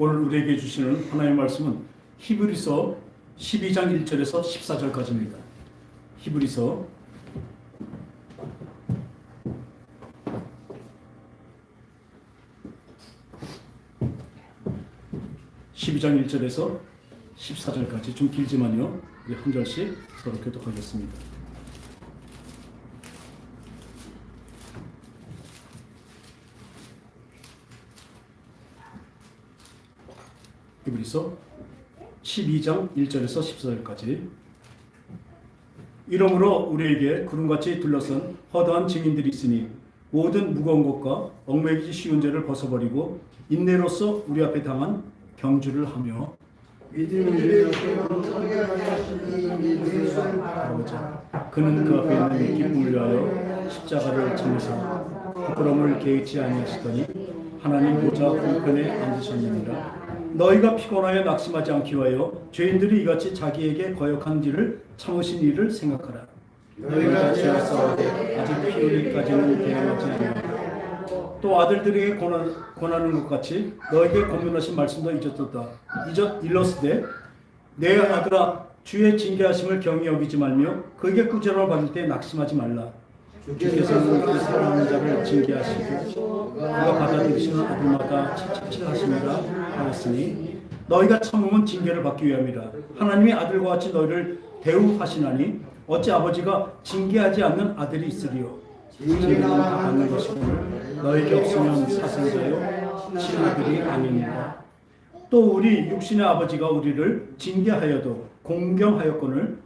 오늘 우리에게 주시는 하나님의 말씀은 히브리서 12장 1절에서 14절까지입니다. 히브리서 12장 1절에서 14절까지 좀 길지만요. 우리 한 절씩 서로 교독하겠습니다. 히브리서 12장 1절에서 14절까지. 이러므로 우리에게 구름같이 둘러선 허다한 증인들이 있으니 모든 무거운 것과 얽매이기 쉬운 죄를 벗어버리고 인내로서 우리 앞에 당한 경주를 하며 믿음을 바라보자. 그는 그 앞에 있는 기쁨을 위하여 십자가를 참으사 부끄러움을 개의치 아니하시더니 하나님 보좌 우편에 앉으셨느니라. 너희가 피곤하여 낙심하지 않기 위하여 죄인들이 이같이 자기에게 거역한 일을 참으신 일을 생각하라. 너희가 죄를 싸우되 아직 피 흘리기까지는 대항하지 아니하라. 또 아들들에게 권하는 것 같이 너에게 권면하신 말씀도 일렀으되 내 아들아 주의 징계하심을 경히 여기지 말며 그에게 꾸지람을 받을 때 낙심하지 말라. 주께서는 그 사랑하는 자를 징계하시고 그가 받아들이시는 아들마다 칠칠하심이라 하였으니 너희가 참음은 징계를 받기 위함이라. 하나님의 아들과 같이 너희를 대우하시나니 어찌 아버지가 징계하지 않는 아들이 있으리요. 징계는 다 받는 것이고 너에게 없으면 사생자요 친아들이 아니니라. 또 우리 육신의 아버지가 우리를 징계하여도 공경하였거늘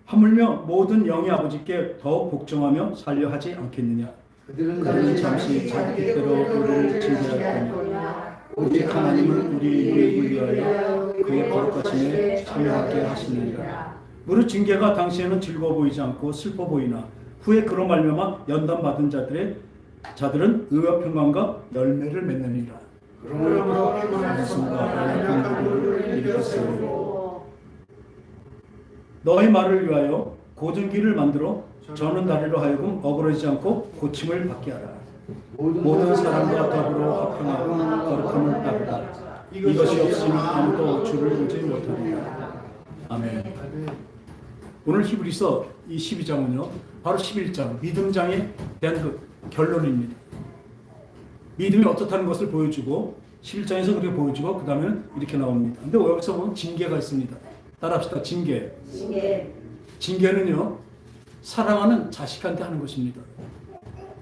하물며 모든 영의 아버지께 더욱 복종하며 살려 하지 않겠느냐. 그들은 잠시 자기 뜻대로 우리를 징계하였거니 오직 하나님은 우리 유익을 위하여 그의 거룩하심에 참여하게 하시느니라. 무릇 징계가 당시에는 즐거워 보이지 않고 슬퍼 보이나 후에 그로 말미암아 연단 받은 자들은 의와 평강과 열매를 맺느니라. 그러므로 말씀과 공부를 일으켰으므로 너희 말을 위하여 고든 길을 만들어 저는 다리로 하여금 어그러지지 않고 고침을 받게 하라. 모든 사람과 더불어 화평하고 거룩함을 따르라. 이것이 없으면 아무도 주를 보지 못하리라. 아멘. 오늘 히브리서 이 12장은요 바로 11장 믿음장에 대한 그 결론입니다. 믿음이 어떻다는 것을 보여주고 11장에서 그렇게 보여주고 그 다음에는 이렇게 나옵니다. 근데 여기서 보면 징계가 있습니다. 따라합시다. 징계는요 사랑하는 자식한테 하는 것입니다.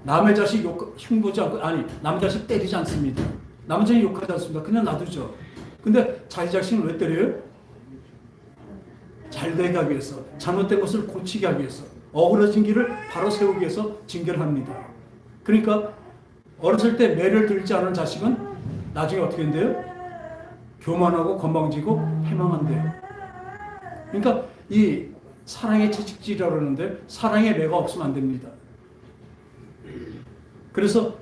남의 자식 흉보지 않고 남의 자식 때리지 않습니다. 남의 자식 욕하지 않습니다. 그냥 놔두죠. 근데 자기 자식은 왜 때려요? 잘 되게 하기 위해서, 잘못된 것을 고치게 하기 위해서, 어그러진 길을 바로 세우기 위해서 징계를 합니다. 그러니까 어렸을 때 매를 들지 않은 자식은 나중에 어떻게 된대요? 교만하고 건방지고 패망한대요. 그러니까 이 사랑의 채찍질이라고 그러는데 사랑의 매가 없으면 안 됩니다. 그래서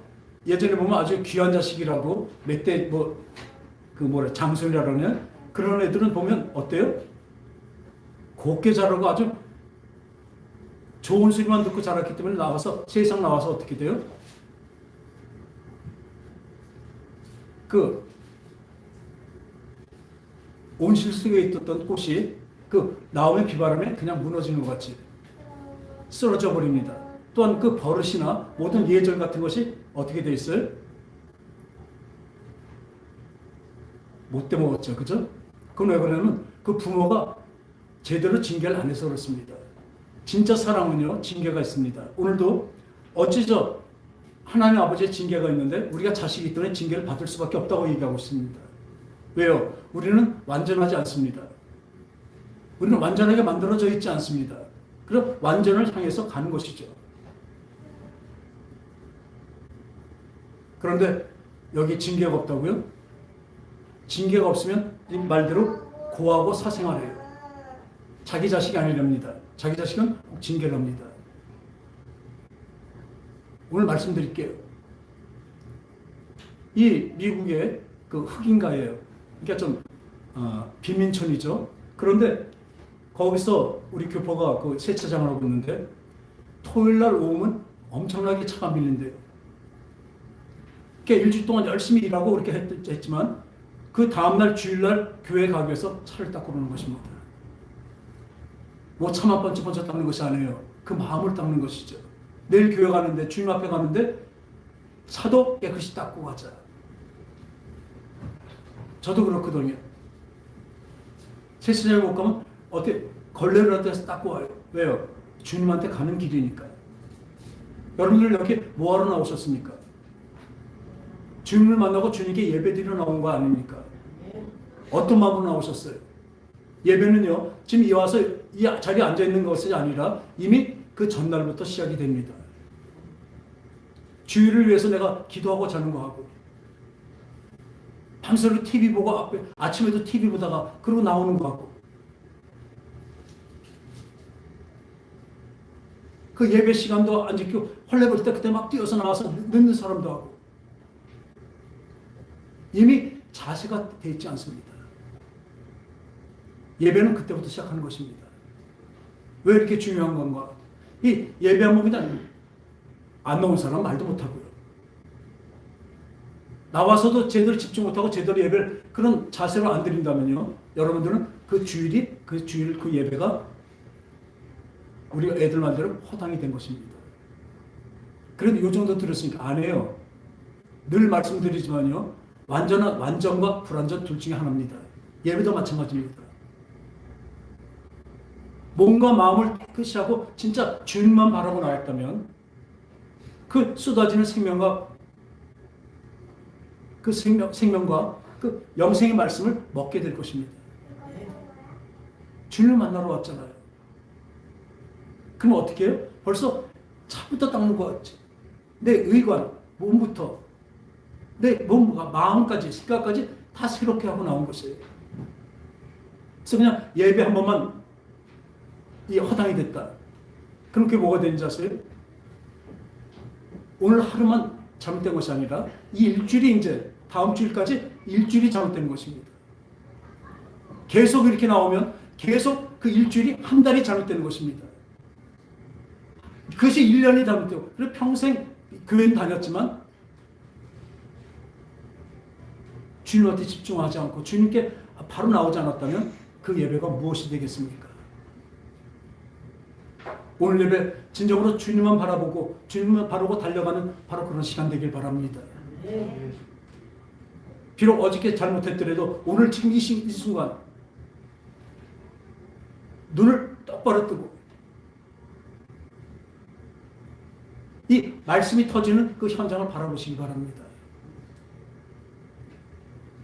예전에 보면 아주 귀한 자식이라고 몇 대 장손이라고 하는 그런 애들은 보면 어때요? 곱게 자라고 아주 좋은 소리만 듣고 자랐기 때문에 세상 나와서 어떻게 돼요? 그 온실 속에 있었던 꽃이 그 나오는 비바람에 그냥 무너지는 것 같이 쓰러져 버립니다. 또한 그 버릇이나 모든 예절 같은 것이 어떻게 돼 있어요? 못돼 먹었죠, 그죠? 그건 왜 그러냐면 그 부모가 제대로 징계를 안 해서 그렇습니다. 진짜 사랑은요 징계가 있습니다. 오늘도 어찌죠 하나님 아버지의 징계가 있는데 우리가 자식이 있더니 징계를 받을 수밖에 없다고 얘기하고 있습니다. 왜요? 우리는 완전하지 않습니다. 우리는 완전하게 만들어져 있지 않습니다. 그럼 완전을 향해서 가는 것이죠. 그런데 여기 징계가 없다고요? 징계가 없으면 이 말대로 고하고 사생활해요. 자기 자식이 아니랍니다. 자기 자식은 징계를 합니다. 오늘 말씀드릴게요. 이 미국의 그 흑인가예요. 그러니까 좀 빈민촌이죠. 그런데 거기서 우리 교포가 그 세차장을 하고 있는데 토요일 날 오후면 엄청나게 차가 밀린대요. 그러니까 일주일 동안 열심히 일하고 그렇게 했지만 그 다음날 주일날 교회 가기 위해서 차를 닦고 오는 것입니다. 뭐 차만 번쩍번쩍 닦는 것이 아니에요. 그 마음을 닦는 것이죠. 내일 교회 가는데, 주님 앞에 가는데 차도 깨끗이 닦고 가자. 저도 그렇거든요. 세수장에 못 가면 어떻게 걸레를 해서 닦고 와요. 왜요? 주님한테 가는 길이니까요. 여러분들 여기 뭐하러 나오셨습니까? 주님을 만나고 주님께 예배드리러 나온 거 아닙니까? 어떤 마음으로 나오셨어요? 예배는요, 지금 이 와서 이 자리에 앉아있는 것이 아니라 이미 그 전날부터 시작이 됩니다. 주일을 위해서 내가 기도하고 자는 거 하고, 밤새로 TV 보고, 아침에도 TV 보다가, 그러고 나오는 거 하고, 그 예배 시간도 안 지키고, 헐레벌 때 그때 막 뛰어서 나와서 늦는 사람도 하고, 이미 자세가 돼 있지 않습니다. 예배는 그때부터 시작하는 것입니다. 왜 이렇게 중요한 건가? 이 예배 한 몸이다. 안 나온 사람 말도 못하고요. 나와서도 제대로 집중 못하고 제대로 예배를 그런 자세로 안 드린다면요, 여러분들은 그 주일 그 예배가 우리 애들 말대로 허당이 된 것입니다. 그런데 이 정도 들었으니까 안 해요. 늘 말씀드리지만요, 완전과 불완전 둘 중에 하나입니다. 예배도 마찬가지입니다. 몸과 마음을 깨끗이 하고 진짜 주님만 바라고 나왔다면 그 쏟아지는 생명과 그 생명과 그 영생의 말씀을 먹게 될 것입니다. 주님을 만나러 왔잖아요. 그럼 어떻게 해요? 벌써 차부터 닦는 것 같지. 내 의관, 몸부터 내 몸과 마음까지, 생각까지 다 새롭게 하고 나온 것이에요. 그래서 그냥 예배 한 번만 이 허당이 됐다. 그럼 그게 뭐가 되는지 아세요? 오늘 하루만 잘못된 것이 아니라 이 일주일이 이제 다음 주일까지 일주일이 잘못된 것입니다. 계속 이렇게 나오면 계속 그 일주일이 한 달이 잘못되는 것입니다. 그것이 1년이 잘못되고, 그리고 평생 교회는 다녔지만 주님한테 집중하지 않고 주님께 바로 나오지 않았다면 그 예배가 무엇이 되겠습니까? 오늘 예배 진정으로 주님만 바라보고 주님만 바라보고 달려가는 바로 그런 시간 되길 바랍니다. 비록 어저께 잘못했더라도 오늘 지금 이 순간 눈을 똑바로 뜨고 이 말씀이 터지는 그 현장을 바라보시기 바랍니다.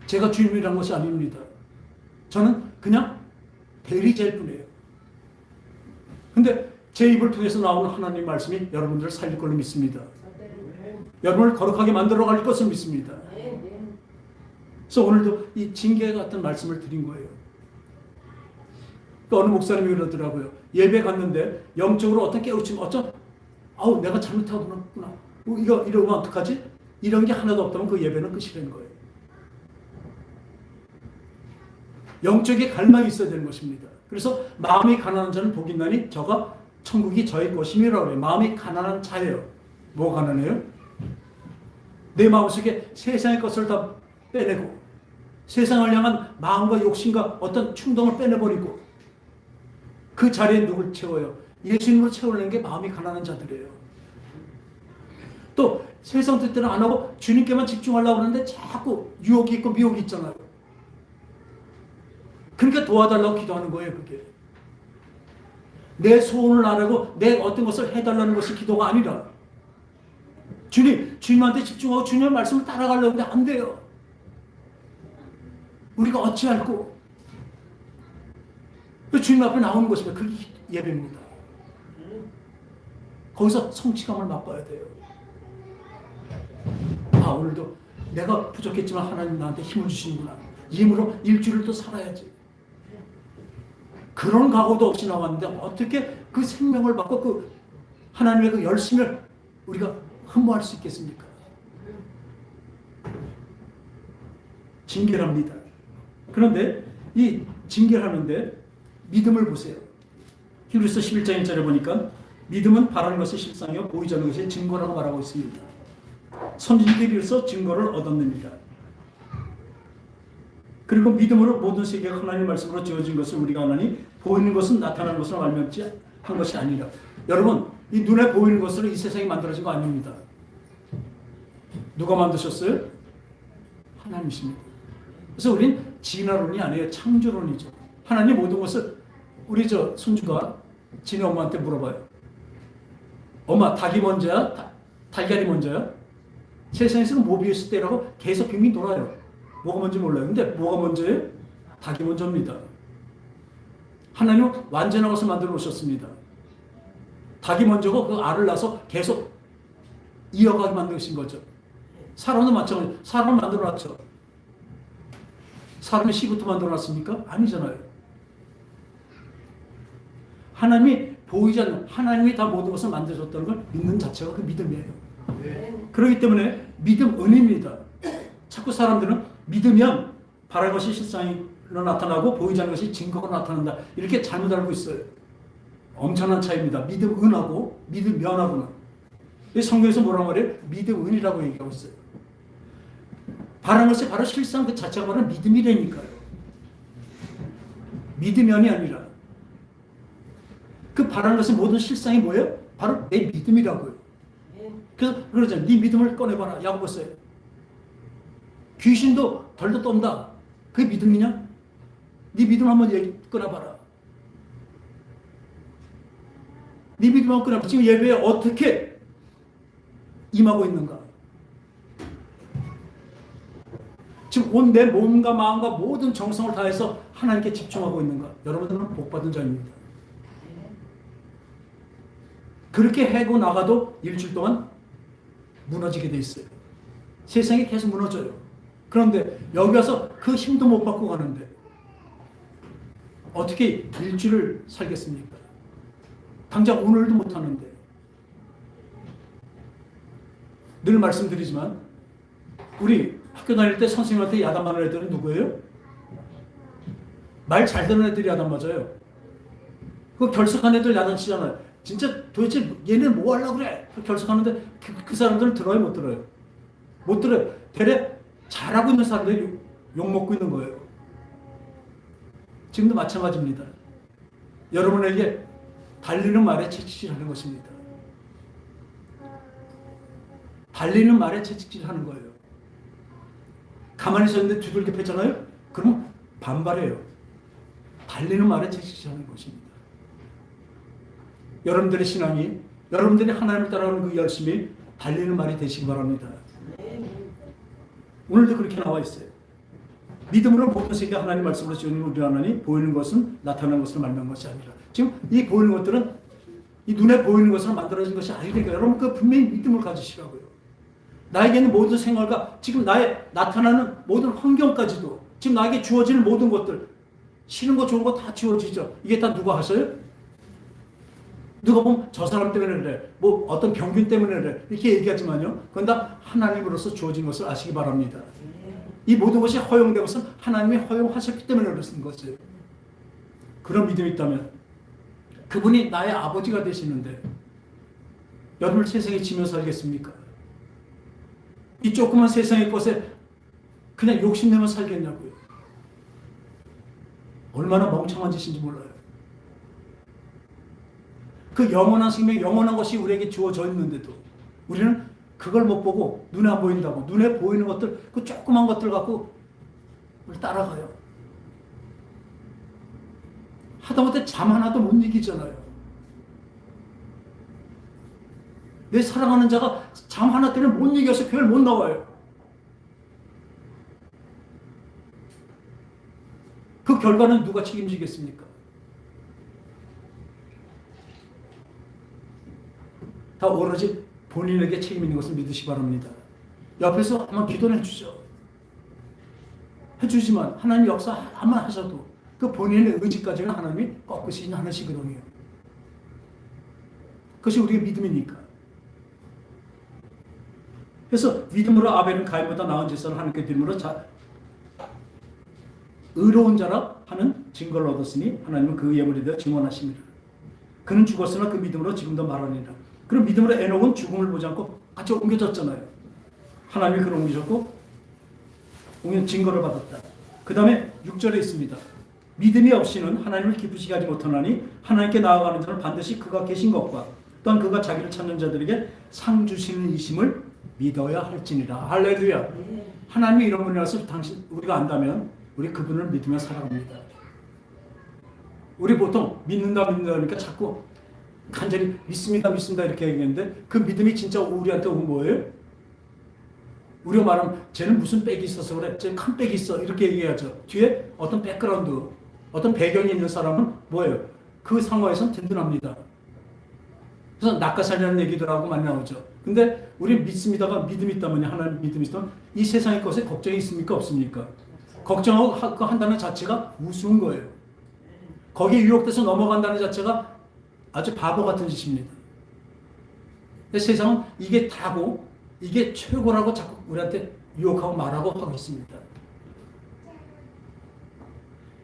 제가 주님이란 것이 아닙니다. 저는 그냥 대리자일 뿐이에요. 근데 제 입을 통해서 나오는 하나님의 말씀이 여러분들을 살릴 걸로 믿습니다. 여러분을 거룩하게 만들어 갈 것을 믿습니다. 그래서 오늘도 이 징계 같은 말씀을 드린 거예요. 또 어느 목사님이 그러더라고요. 예배 갔는데 영적으로 어떤 깨우침, 내가 잘못하고 그랬구나. 이러면 어떡하지? 이런 게 하나도 없다면 그 예배는 끝이 되는 거예요. 영적인 갈망이 있어야 되는 것입니다. 그래서 마음이 가난한 자는 복이 있나니 저가 천국이 저의 것임이라고 해요. 마음이 가난한 자예요. 뭐가 가난해요? 내 마음속에 세상의 것을 다 빼내고 세상을 향한 마음과 욕심과 어떤 충동을 빼내버리고 그 자리에 누굴 채워요? 예수님으로 채우려는 게 마음이 가난한 자들이에요. 또 세상 뜻대로 안 하고 주님께만 집중하려고 하는데 자꾸 유혹이 있고 미혹이 있잖아요. 그러니까 도와달라고 기도하는 거예요. 그게 내 소원을 아뢰고 내 어떤 것을 해달라는 것이 기도가 아니라 주님한테 집중하고 주님의 말씀을 따라가려고 하는데 안 돼요. 우리가 어찌할꼬 주님 앞에 나오는 것이면 그게 예배입니다. 거기서 성취감을 맛봐야 돼요. 오늘도 내가 부족했지만 하나님 나한테 힘을 주시는구나. 이 힘으로 일주일을 또 살아야지. 그런 각오도 없이 나왔는데 어떻게 그 생명을 받고 그 하나님의 그 열심을 우리가 흠모할 수 있겠습니까? 징계랍니다. 그런데 이 징계를 하는데 믿음을 보세요. 히브리서 11장 1절에 보니까 믿음은 바라는 것이 실상이요 보이지 않는 것이 증거라고 말하고 있습니다. 선지자들이 이래서 증거를 얻었습니다. 그리고 믿음으로 모든 세계가 하나님의 말씀으로 지어진 것을 우리가 하나니 보이는 것은 나타나는 것으로 말미암지 한 것이 아니라. 여러분, 이 눈에 보이는 것으로 이 세상이 만들어진 거 아닙니다. 누가 만드셨어요? 하나님이십니다. 그래서 우린 진화론이 아니에요. 창조론이죠. 하나님 모든 것을 우리 손주가 지네 엄마한테 물어봐요. 엄마, 닭이 먼저야? 달걀이 먼저야? 세상에서는 모비우스 떼라고 계속 빙빙 돌아요. 뭐가 뭔지 몰라요. 근데 뭐가 먼저예요? 닭이 먼저입니다. 하나님은 완전한 것을 만들어 놓으셨습니다. 닭이 먼저고 그 알을 낳아서 계속 이어가게 만드신 거죠. 사람도 마찬가지로 사람을 만들어 놨죠. 사람의 씨부터 만들어 놨습니까? 아니잖아요. 하나님이 보이지 않는, 하나님이 다 모든 것을 만드셨다는 걸 믿는 자체가 그 믿음이에요. 그렇기 때문에 믿음 은입니다. 자꾸 사람들은 믿으면 바랄 것이 실상으로 나타나고 보이지 않는 것이 증거가 나타난다. 이렇게 잘못 알고 있어요. 엄청난 차이입니다. 믿음 은하고 믿음 면하고는. 성경에서 뭐라고 말해요? 믿음 은이라고 얘기하고 있어요. 바라는 것이 바로 실상 그 자체가 바로 믿음이라니까요. 믿으면이 아니라 그 바라는 것의 모든 실상이 뭐예요? 바로 내 믿음이라고요. 그래서 그러잖아요. 네 믿음을 꺼내봐라. 야고보 써요. 귀신도 덜덜 떤다. 그게 믿음이냐? 네 믿음 한번 꺼내봐라. 네 믿음 한번 꺼내봐라. 지금 예배에 어떻게 임하고 있는가? 지금 온 내 몸과 마음과 모든 정성을 다해서 하나님께 집중하고 있는가? 여러분들은 복받은 자입니다. 그렇게 해고 나가도 일주일 동안 무너지게 돼 있어요. 세상이 계속 무너져요. 그런데 여기 와서 그 힘도 못 받고 가는데 어떻게 일주일을 살겠습니까? 당장 오늘도 못 하는데. 늘 말씀드리지만 우리 학교 다닐 때 선생님한테 야단 맞는 애들은 누구예요? 말 잘 듣는 애들이 야단 맞아요. 그 결석한 애들 야단 치잖아요. 진짜 도대체 얘는 뭐 하려고 그래? 결석하는데 그 사람들은 들어요, 못 들어요? 못 들어요. 되레 잘하고 있는 사람들이 욕먹고 있는 거예요. 지금도 마찬가지입니다. 여러분에게 달리는 말에 채찍질하는 것입니다. 달리는 말에 채찍질하는 거예요. 가만히 서 있는데 두들겨 패잖아요? 그럼 반발해요. 달리는 말에 채찍질하는 것입니다. 여러분들의 신앙이, 여러분들이 하나님을 따라가는 그 열심이 달리는 말이 되시기 바랍니다. 오늘도 그렇게 나와 있어요. 믿음으로 모든 세계 하나님 말씀으로 지은 우리 하나님, 보이는 것은 나타나는 것으로 말미암은 것이 아니라. 지금 이 보이는 것들은 이 눈에 보이는 것으로 만들어진 것이 아니니까 여러분 그 분명히 믿음을 가지시라고요. 나에게는 모든 생활과 지금 나의 나타나는 모든 환경까지도 지금 나에게 주어지는 모든 것들, 싫은 거 좋은 거 다 주어지죠. 이게 다 누가 하셔요? 누가 보면 저 사람 때문에 그래, 뭐 어떤 병균 때문에 그래 이렇게 얘기하지만요, 그건 다 하나님으로서 주어진 것을 아시기 바랍니다. 이 모든 것이 허용된 것은 하나님이 허용하셨기 때문에 그렇습니다. 것이에요. 그런 믿음이 있다면 그분이 나의 아버지가 되시는데 여러분을 세상에 지며 살겠습니까? 이 조그만 세상의 것에 그냥 욕심내면 살겠냐고요. 얼마나 멍청한 짓인지 몰라요. 그 영원한 생명, 영원한 것이 우리에게 주어져 있는데도 우리는 그걸 못 보고 눈에 안 보인다고 눈에 보이는 것들, 그 조그만 것들 갖고 따라가요. 하다못해 잠 하나도 못 이기잖아요. 내 사랑하는 자가 잠 하나 때문에 못 이겨서 교회를 못 나와요. 그 결과는 누가 책임지겠습니까? 다 오로지 본인에게 책임 있는 것을 믿으시기 바랍니다. 옆에서 한번 기도를 해주죠. 해주지만 하나님 역사 한번 하셔도 그 본인의 의지까지는 하나님이 꺾으시지 않으시거든요. 그것이 우리의 믿음이니까. 그래서 믿음으로 아벨은 가인보다 나은 제사를 하나님께 드림으로 의로운 자라 하는 증거를 얻었으니 하나님은 그 예물에 대해 증언하십니다. 그는 죽었으나 그 믿음으로 지금도 말하니라. 그럼 믿음으로 에녹은 죽음을 보지 않고 같이 옮겨졌잖아요. 하나님이 그를 옮기셨고 증거를 받았다. 그 다음에 6절에 있습니다. 믿음이 없이는 하나님을 기쁘시게 하지 못하나니 하나님께 나아가는 자는 반드시 그가 계신 것과 또한 그가 자기를 찾는 자들에게 상 주시는 이심을 믿어야 할지니라. 할렐루야. 하나님이 이런 분이라서 우리가 안다면 우리 그분을 믿으며 살아갑니다. 우리 보통 믿는다 그러니까 자꾸 간절히 믿습니다 이렇게 얘기했는데 그 믿음이 진짜 우리한테 온 거예요? 우리가 말하면 쟤는 무슨 백이 있어서 그래, 쟤는 큰 백이 있어 이렇게 얘기하죠. 뒤에 어떤 백그라운드, 어떤 배경이 있는 사람은 뭐예요? 그 상황에서는 든든합니다. 그래서 낙가살이라는 얘기들 하고 많이 나오죠. 근데 우리 믿습니다가 믿음이 있다면, 하나님 믿음이 있다면 이 세상의 것에 걱정이 있습니까 없습니까? 걱정하고 한다는 자체가 우스운 거예요. 거기에 유혹돼서 넘어간다는 자체가 아주 바보 같은 짓입니다. 근데 세상은 이게 다고 이게 최고라고 자꾸 우리한테 유혹하고 말하고 하고 있습니다.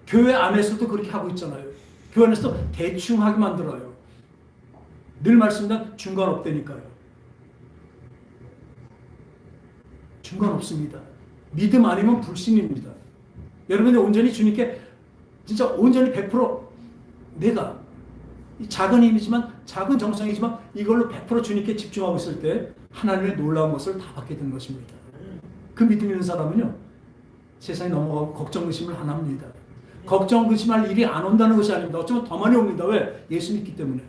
교회 안에서도 그렇게 하고 있잖아요. 교회 안에서도 대충 하게 만들어요. 늘 말씀드린 중간 없다니까요. 중간 없습니다. 믿음 아니면 불신입니다. 여러분이 온전히 주님께 진짜 온전히 100% 내가 작은 힘이지만 작은 정성이지만 이걸로 100% 주님께 집중하고 있을 때 하나님의 놀라운 것을 다 받게 된 것입니다. 그 믿음 있는 사람은요 세상에 넘어가고 걱정 의심을 안 합니다. 걱정 의심할 일이 안 온다는 것이 아닙니다. 어쩌면 더 많이 옵니다. 왜? 예수 믿기 때문에.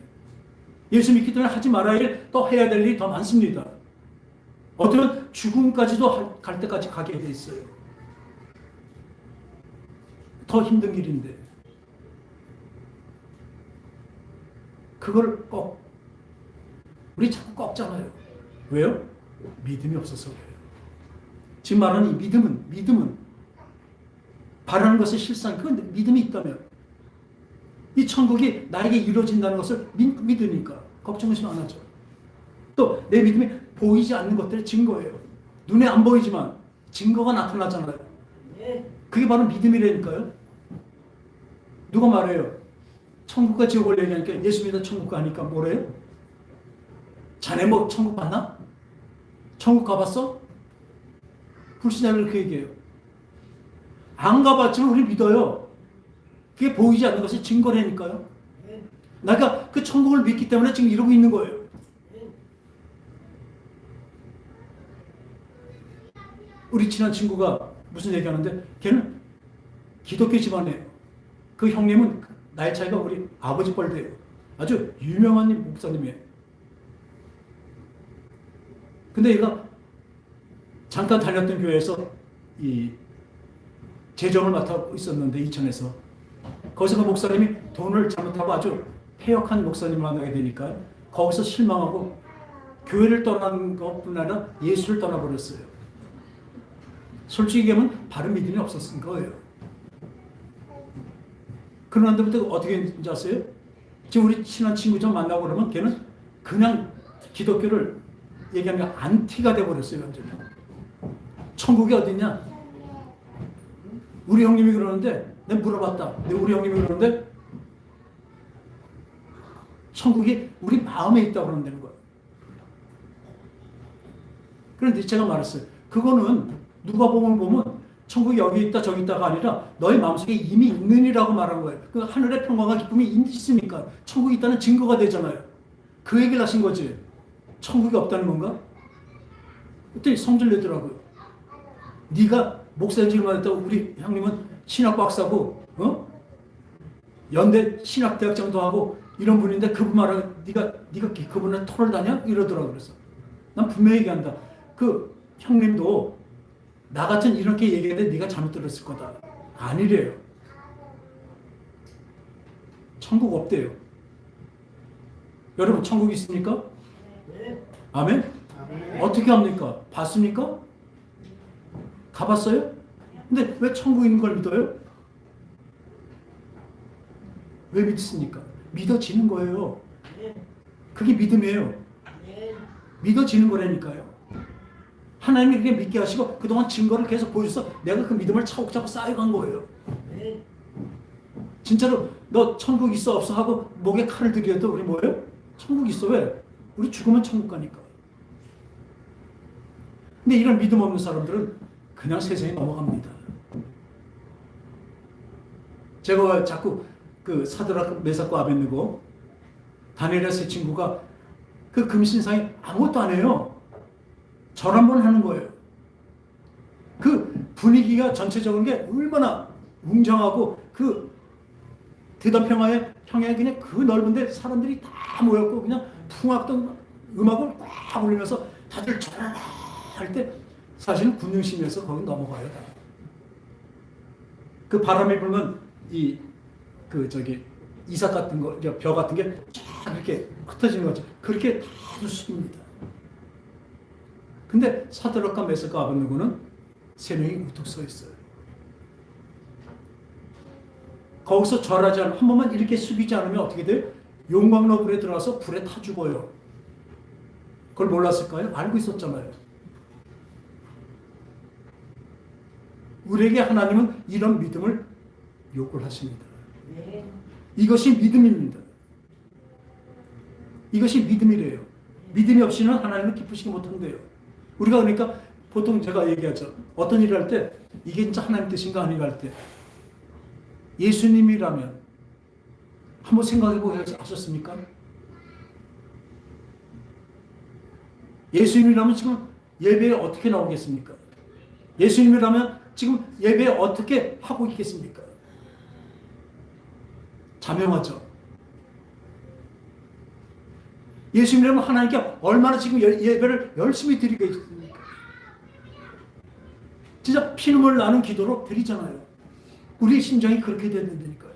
예수 믿기 때문에 하지 말아야 일, 또 해야 될 일이 더 많습니다. 어쩌면 죽음까지도 갈 때까지 가게 돼 있어요. 더 힘든 길인데 그걸 꼭 우리 자꾸 꺾잖아요. 왜요? 믿음이 없어서 그래요. 지금 말하는 이 믿음은 바라는 것의 실상, 그건 믿음이 있다면 이 천국이 나에게 이루어진다는 것을 믿으니까 걱정하지 안 하죠. 또 내 믿음이 보이지 않는 것들의 증거예요. 눈에 안 보이지만 증거가 나타나잖아요. 그게 바로 믿음이라니까요. 누가 말해요? 천국과 지옥을 얘기하니까 예수 믿어 천국 가니까 뭐래요? 자네 뭐 천국 갔나? 천국 가봤어? 불신자들 그렇게 얘기해요. 안 가봤지만 우리 믿어요. 그게 보이지 않는 것이 증거라니까요. 내가 그 천국을 믿기 때문에 지금 이러고 있는 거예요. 우리 친한 친구가 무슨 얘기하는데 걔는 기독교 집안이에요. 그 형님은 나이 차이가 우리 아버지 뻘돼요. 아주 유명한 목사님이에요. 근데 얘가 잠깐 다녔던 교회에서 이 재정을 맡아 있었는데 이천에서 거기서 그 목사님이 돈을 잘못하고 아주 폐역한 목사님을 만나게 되니까 거기서 실망하고 교회를 떠난 것뿐 아니라 예수를 떠나버렸어요. 솔직히 얘기하면 바른 믿음이 없었던 거예요. 그런데부터 어떻게 했는지 아세요? 지금 우리 친한 친구 좀 만나고 그러면 걔는 그냥 기독교를 얘기하면 안티가 돼버렸어요. 완전히. 천국이 어딨냐? 우리 형님이 그러는데 내가 물어봤다. 근데 우리 형님이 그러는데 천국이 우리 마음에 있다고 그런다는 거예요. 그런데 제가 말했어요. 그거는 누가복음을 보면 천국이 여기 있다 저기 있다가 아니라 너희 마음속에 이미 있느니라고 말한 거예요. 그 하늘의 평강과 기쁨이 있으니까 천국이 있다는 증거가 되잖아요. 그 얘기를 하신 거지. 천국이 없다는 건가? 그때 성질 내더라고요. 네가 목사인 줄 알았다고 우리 형님은 신학 박사고 연대 신학대학장도 하고 이런 분인데 그분 말하고 네가 그분한테 토를 다냐? 이러더라고요. 그래서 난 분명히 얘기한다. 그 형님도 나 같은 이렇게 얘기했는데 네가 잘못 들었을 거다. 아니래요. 천국 없대요. 여러분 천국 있습니까? 아멘? 어떻게 합니까? 봤습니까? 가봤어요? 근데 왜 천국 있는 걸 믿어요? 왜 믿습니까? 믿어지는 거예요. 그게 믿음이에요. 믿어지는 거라니까요. 하나님이 그렇게 믿게 하시고 그동안 증거를 계속 보여줘서 내가 그 믿음을 차곡차곡 쌓여간 거예요. 진짜로 너 천국 있어 없어 하고 목에 칼을 들여도 우리 뭐예요? 천국 있어. 왜? 우리 죽으면 천국 가니까. 근데 이런 믿음 없는 사람들은 그냥 세상에 넘어갑니다. 제가 자꾸 그 사드락 메삭과 아벳느고 다니엘의 세 친구가 그 금신상에 아무것도 안 해요. 절 한번 하는 거예요. 그 분위기가 전체적인 게 얼마나 웅장하고 그 드다평야에 그냥 그 넓은데 사람들이 다 모였고 그냥 풍악던 음악을 막 울리면서 다들 절할 때 사실은 군중심에서 거기 넘어가요. 다. 그 바람이 불면 이삭 같은 거, 벼 같은 게 쫙 이렇게 흩어지는 거죠. 그렇게 다들 숙입니다. 근데 사드락과 메삭과 아벳느고는 세 명이 우뚝 서 있어요. 거기서 절하지 않으면 한 번만 이렇게 숙이지 않으면 어떻게 돼요? 용광로 불에 들어가서 불에 타 죽어요. 그걸 몰랐을까요? 알고 있었잖아요. 우리에게 하나님은 이런 믿음을 요구를 하십니다. 이것이 믿음입니다. 이것이 믿음이래요. 믿음이 없이는 하나님을 기쁘시게 못한대요. 우리가 그러니까 보통 제가 얘기하죠. 어떤 일을 할 때 이게 진짜 하나님 뜻인가 아닌가 할 때 예수님이라면 한번 생각해보고 하셨습니까? 예수님이라면 지금 예배에 어떻게 나오겠습니까? 예수님이라면 지금 예배에 어떻게 하고 있겠습니까? 자명하죠. 예수님이라면 하나님께 얼마나 지금 예배를 열심히 드리겠습니까? 진짜 피눈물 나는 기도로 드리잖아요. 우리 심정이 그렇게 됐는데니까요.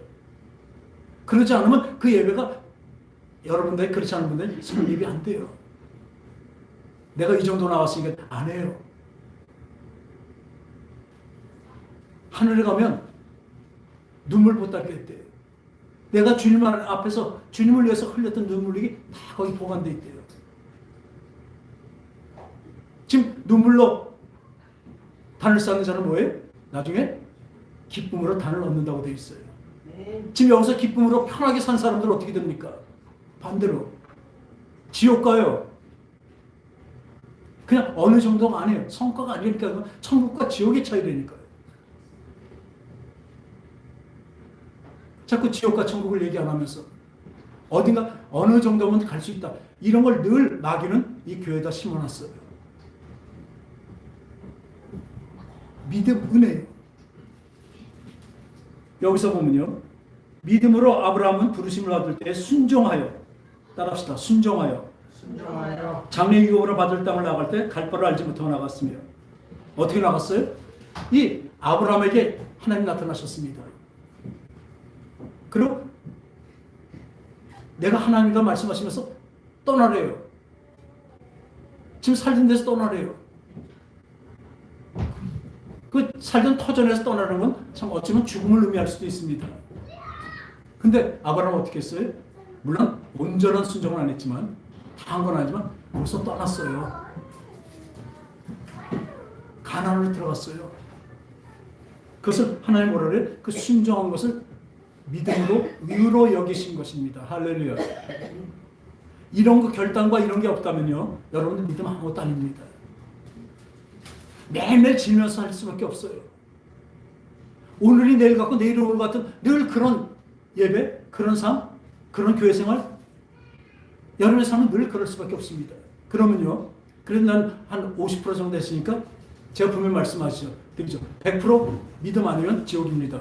그러지 않으면 그 예배가 여러분들 그렇지 않은 분들은 성립이 안 돼요. 내가 이 정도 나왔으니까 안 해요. 하늘에 가면 눈물 보따리가 있대요. 내가 주님 앞에서 주님을 위해서 흘렸던 눈물이 다 거기 보관되어 있대요. 지금 눈물로 단을 쌓는 자는 뭐예요? 나중에 기쁨으로 단을 얻는다고 되어 있어요. 지금 여기서 기쁨으로 편하게 산 사람들은 어떻게 됩니까? 반대로 지옥 가요. 그냥 어느 정도가 아니에요. 성과가 아니니까 천국과 지옥의 차이라니까요. 자꾸 지옥과 천국을 얘기 안 하면서 어딘가 어느 정도면 갈 수 있다. 이런 걸 늘 마귀는 이 교회에다 심어놨어요. 믿음, 은혜예요. 여기서 보면요. 믿음으로 아브라함은 부르심을 받을 때 순종하여, 따라합시다. 순종하여 장래 유업으로 받을 땅을 나갈 때 갈 바를 알지 못하고 나갔으며 어떻게 나갔어요? 이 아브라함에게 하나님 나타나셨습니다. 그리고 내가 하나님과 말씀하시면서 떠나래요. 지금 살던 데서 떠나래요. 그 살던 터전에서 떠나는 건 참 어쩌면 죽음을 의미할 수도 있습니다. 근데 아브라함은 어떻게 했어요? 물론 온전한 순종은 안 했지만 다 한 건 아니지만 벌써 떠났어요. 가나안으로 들어갔어요. 그것을 하나님 뭐라 그래요? 그 순종한 것을 믿음으로 의로 여기신 것입니다. 할렐루야. 이런 거 결단과 이런 게 없다면요, 여러분들 믿음 아무것도 아닙니다. 매일매일 지면서 할 수밖에 없어요. 오늘이 내일 같고 내일이 오늘 같은 늘 그런 예배, 그런 삶, 그런 교회 생활, 여러분의 삶은 늘 그럴 수밖에 없습니다. 그러면요, 그래도 난 한 50% 정도 했으니까 제가 분명히 말씀하시죠. 되죠? 100% 믿음 아니면 지옥입니다.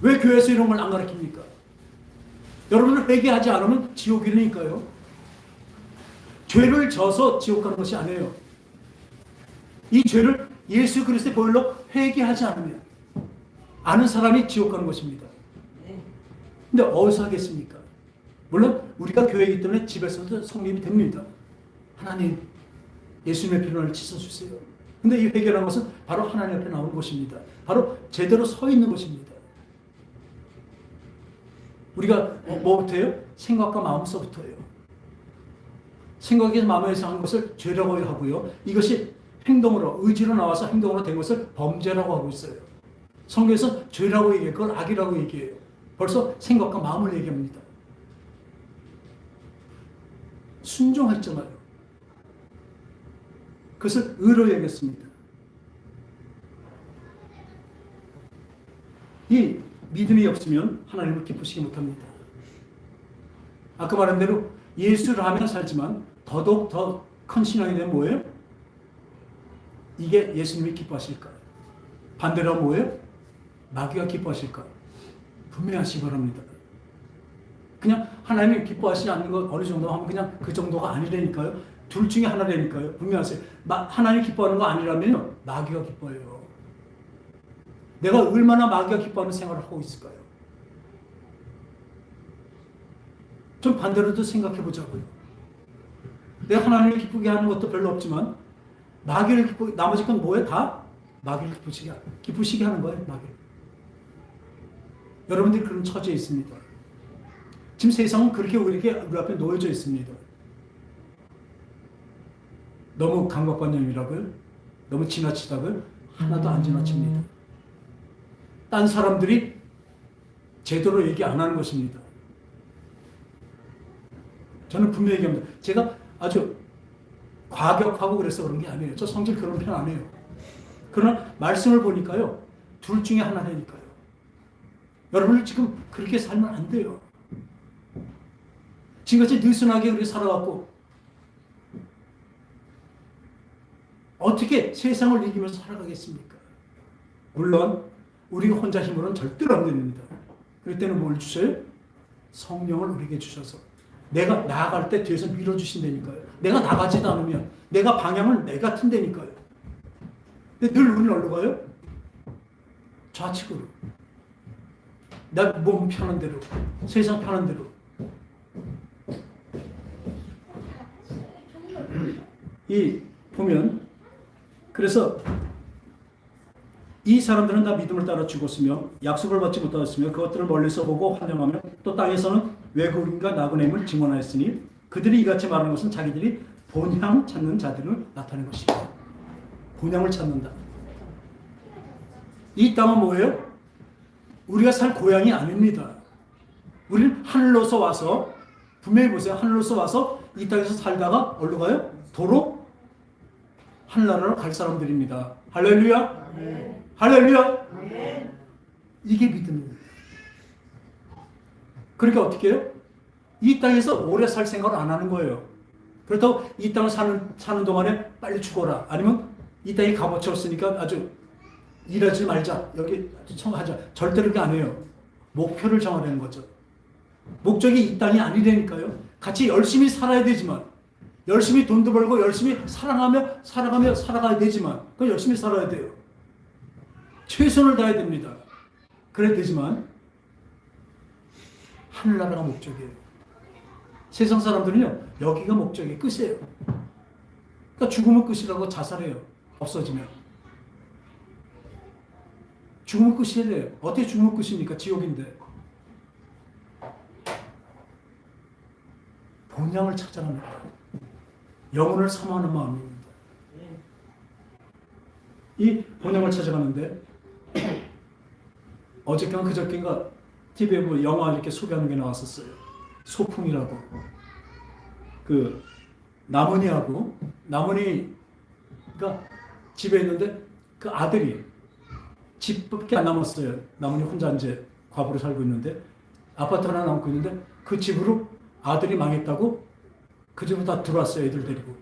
왜 교회에서 이런 걸 안 가르칩니까? 여러분들 회개하지 않으면 지옥이니까요. 죄를 져서 지옥 가는 것이 아니에요. 이 죄를 예수 그리스도의 보혈로 회개하지 않으면 아는 사람이 지옥 가는 것입니다. 근데 어디서 하겠습니까? 물론 우리가 교회이기 때문에 집에서도 성립이 됩니다. 하나님, 예수님의 피를 씻어주세요. 근데 이 회개라는 것은 바로 하나님 앞에 나오는 것입니다. 바로 제대로 서 있는 것입니다. 우리가 뭐부터예요? 생각과 마음서부터예요. 생각에서 마음에서 한 것을 죄라고 하고요. 이것이 행동으로, 의지로 나와서 행동으로 된 것을 범죄라고 하고 있어요. 성경에서 죄라고 얘기해요. 그걸 악이라고 얘기해요. 벌써 생각과 마음을 얘기합니다. 순종했잖아요. 그것을 의로 얘기했습니다. 이 믿음이 없으면 하나님을 기쁘시게 못합니다. 아까 말한 대로 예수를 하면 살지만 더더욱 더 큰 신앙이 되면 뭐예요? 이게 예수님이 기뻐하실까요? 반대로 뭐예요? 마귀가 기뻐하실까요? 분명히 하시기 바랍니다. 그냥 하나님이 기뻐하시지 않는 것 어느 정도 하면 그냥 그 정도가 아니라니까요. 둘 중에 하나라니까요. 분명히 하세요. 하나님이 기뻐하는 거 아니라면 마귀가 기뻐해요. 내가 얼마나 마귀가 기뻐하는 생활을 하고 있을까요? 좀 반대로도 생각해 보자고요. 내가 하나님을 기쁘게 하는 것도 별로 없지만 마귀를 기쁘게, 나머지 건 뭐예요? 다 마귀를 기쁘시게 하는 거예요. 마귀. 여러분들이 그런 처지에 있습니다. 지금 세상은 그렇게 우리 앞에 놓여져 있습니다. 너무 강박관념이라고요? 너무 지나치다고요? 하나도 안 지나칩니다. 딴 사람들이 제대로 얘기 안 하는 것입니다. 저는 분명히 얘기합니다. 제가 아주 과격하고 그래서 그런 게 아니에요. 저 성질 그런 편 안 해요. 그러나 말씀을 보니까요. 둘 중에 하나라니까요. 여러분들 지금 그렇게 살면 안 돼요. 지금까지 느슨하게 그렇게 살아왔고 어떻게 세상을 이기면서 살아가겠습니까? 물론 우리 혼자 힘으로는 절대로 안 됩니다. 그럴 때는 뭘 주셔요? 성령을 우리에게 주셔서 내가 나아갈 때 뒤에서 밀어주신다니까요. 내가 나가지도 않으면 내가 방향을 내가 튼다니까요. 근데 늘 우리는 어디로 가요? 좌측으로. 내 몸 편한 대로, 세상 편한 대로. 이 보면 그래서 이 사람들은 다 믿음을 따라 죽었으며 약속을 받지 못하였으며 그것들을 멀리서 보고 환영하며 또 땅에서는 외국인과 나그네임을 증언하였으니 그들이 이같이 말하는 것은 자기들이 본향 찾는 자들을 나타낸 것이다. 본향을 찾는다. 이 땅은 뭐예요? 우리가 살 고향이 아닙니다. 우리는 하늘로서 와서 분명히 보세요. 하늘로서 와서 이 땅에서 살다가 어디로 가요? 도로 하늘나라로 갈 사람들입니다. 할렐루야. 네. 할렐루야. 네. 이게 믿음입니다. 그러니까 어떻게 해요? 이 땅에서 오래 살 생각을 안 하는 거예요. 그렇다고 이 땅을 사는 동안에 빨리 죽어라. 아니면 이 땅에 값어치웠으니까 아주 일하지 말자. 여기 청하자. 절대로 그렇게 안 해요. 목표를 정하려는 거죠. 목적이 이 땅이 아니라니까요. 같이 열심히 살아야 되지만 열심히 돈도 벌고 열심히 살아가며 살아가야 되지만 그 열심히 살아야 돼요. 최선을 다해야 됩니다. 그래야 되지만 하늘나라가 목적이에요. 세상 사람들은요 여기가 목적이에요. 끝이에요. 그러니까 죽으면 끝이라고 자살해요. 없어지면. 죽으면 끝이래요. 어떻게 죽으면 끝입니까? 지옥인데. 본향을 찾아가는 거예요. 영혼을 사모하는 마음입니다. 이 본향을 찾아가는데 어저께인가 그저께인가 TV에 뭐 영화 이렇게 소개하는 게 나왔었어요. 소풍이라고. 그 남은이가 집에 있는데 그 아들이 집밖에 안 남았어요. 남은이 혼자 이제 과부로 살고 있는데 아파트 하나 남고 있는데 그 집으로 아들이 망했다고 그 집으로 다 들어왔어요. 애들 데리고.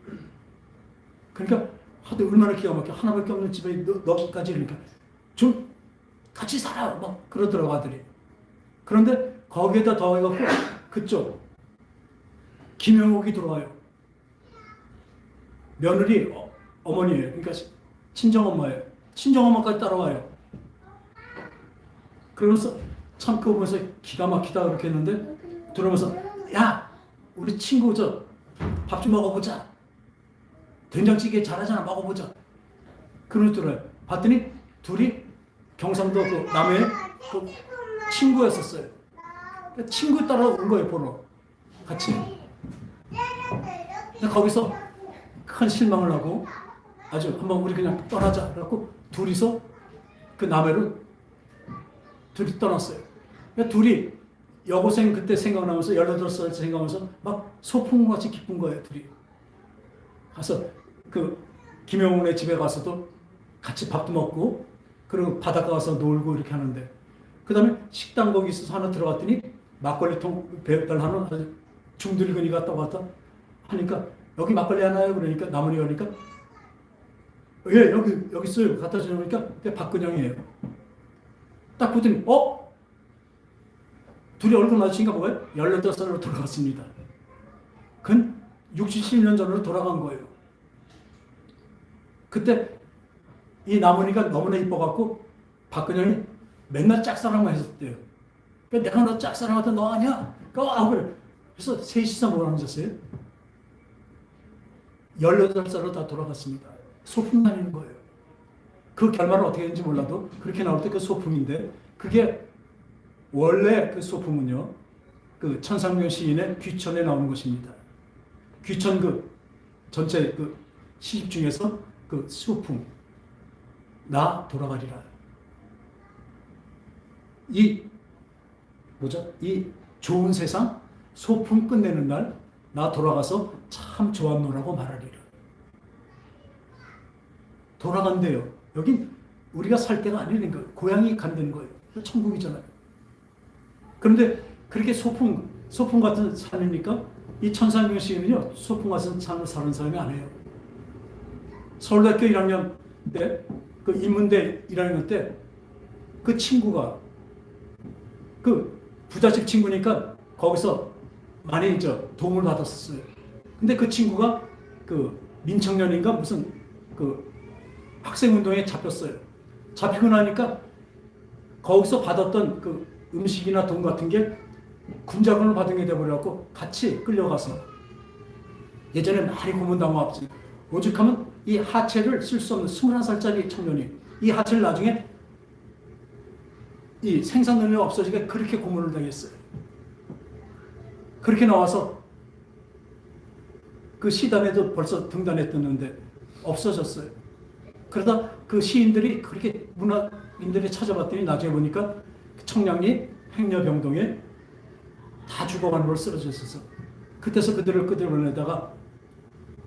그러니까 하도 얼마나 기가 막혀. 하나밖에 없는 집에 너기까지 그러니까 좀 같이 살아 막 그러더라고 아들이. 그런데 거기에다 더해갖고 그쪽 김영옥이 들어와요. 며느리 어머니예요. 그러니까 친정엄마예요. 친정엄마까지 따라와요. 그러면서 참 그거 보면서 기가 막히다 그렇게 했는데 들어오면서 야 우리 친구 밥 좀 먹어보자. 된장찌개 잘하잖아 먹어보자. 그러면서 들어요. 봤더니 둘이 경상도 그 남해 그 친구였었어요. 친구 따라온 거예요 보러 같이. 근데 거기서 큰 실망을 하고 아주 한번 우리 그냥 떠나자. 그래갖고 둘이서 그 남해를 둘이 떠났어요. 그러니까 둘이 여고생 그때 생각나면서 18살 생각하면서 막 소풍같이 기쁜 거예요. 둘이 가서 그 김영훈의 집에 가서도 같이 밥도 먹고 그리고 바닷가 가서 놀고 이렇게 하는데 그 다음에 식당 거기 있어서 하나 들어갔더니 막걸리통 배달 하나 중늙은이가 떠갔다 하니까 여기 막걸리 하나요? 그러니까 나문이 가니까 예 여기 있어요. 갖다 주니까 박근영이에요. 딱 보더니 둘이 얼굴 마주친가 뭐예요? 18살로 돌아갔습니다. 그건 60, 70년 전으로 돌아간 거예요. 그때 이 나문이가 너무나 이뻐갖고 박근영이 맨날 짝사랑만 했었대요. 그러니까 내가 너 짝사랑하던 너 아니야? 그래서 셋이서 뭘 앉았어요? 18살로 다 돌아갔습니다. 소풍 다니는 거예요. 그 결말은 어떻게 되는지 몰라도 그렇게 나올 때 그 소풍인데 그게 원래 그 소풍은요. 그 천상명 시인의 귀천에 나오는 것입니다. 귀천 그 전체 그 시집 중에서 그 소풍 나 돌아가리라. 이 좋은 세상 소풍 끝내는 날 나 돌아가서 참 좋았노라고 말하리라. 돌아간대요. 여긴 우리가 살 때가 아니라는 거예요. 고향이 간다는 거예요. 천국이잖아요. 그런데 그렇게 소풍 같은 삶이니까 이 천상명 시인은요 소풍 같은 삶을 사는 사람이 아니에요. 서울대학교 1학년 때 그 인문대 1학년 때 그 친구가 그 부잣집 친구니까 거기서 많이 도움을 받았었어요. 근데 그 친구가 그 민청년인가 무슨 그 학생운동에 잡혔어요. 잡히고 나니까 거기서 받았던 그 음식이나 돈 같은 게 군자금을 받은 게 돼버려갖고 같이 끌려가서 예전에 많이 고문당하고 오죽하면 이 하체를 쓸 수 없는 21살짜리 청년이 이 하체를 나중에 이 생산 능력이 없어지게 그렇게 고문을 당했어요. 그렇게 나와서 그 시단에도 벌써 등단했었는데 없어졌어요. 그러다 그 시인들이 그렇게 문화인들이 찾아봤더니 나중에 보니까 청량리 행려병동에 다 죽어가는 걸 쓰러져 있어서 그때서 그들을 끌어내다가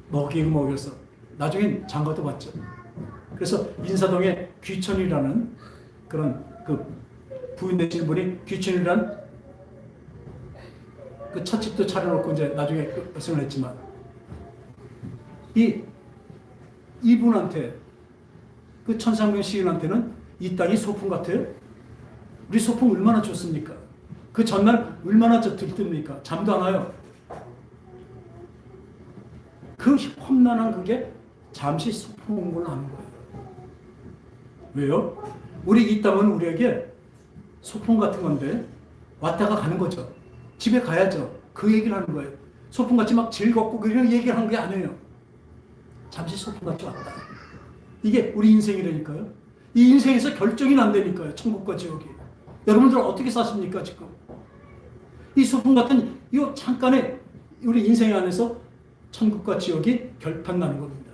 먹여서 나중엔 장가도 봤죠. 그래서 인사동에 귀천이라는 그런 그 부인 되시는 분이 귀천이라는 그 첫 집도 차려놓고 이제 나중에 결승을 했지만 이분한테 그 천상명 시인한테는 이 땅이 소풍 같아요. 우리 소풍 얼마나 좋습니까? 그 전날 얼마나 들뜹니까? 잠도 안 와요. 그 험난한 그게 잠시 소풍 온 걸 아는 거예요. 왜요? 우리 이 땅은 우리에게 소풍 같은 건데 왔다가 가는 거죠. 집에 가야죠. 그 얘기를 하는 거예요. 소풍같이 막 즐겁고 그런 얘기를 하는 게 아니에요. 잠시 소풍같이 왔다. 이게 우리 인생이라니까요. 이 인생에서 결정이 난다니까요. 천국과 지옥이. 여러분들 어떻게 사십니까 지금? 이 소풍 같은 이 잠깐의 우리 인생 안에서 천국과 지옥이 결판 나는 겁니다.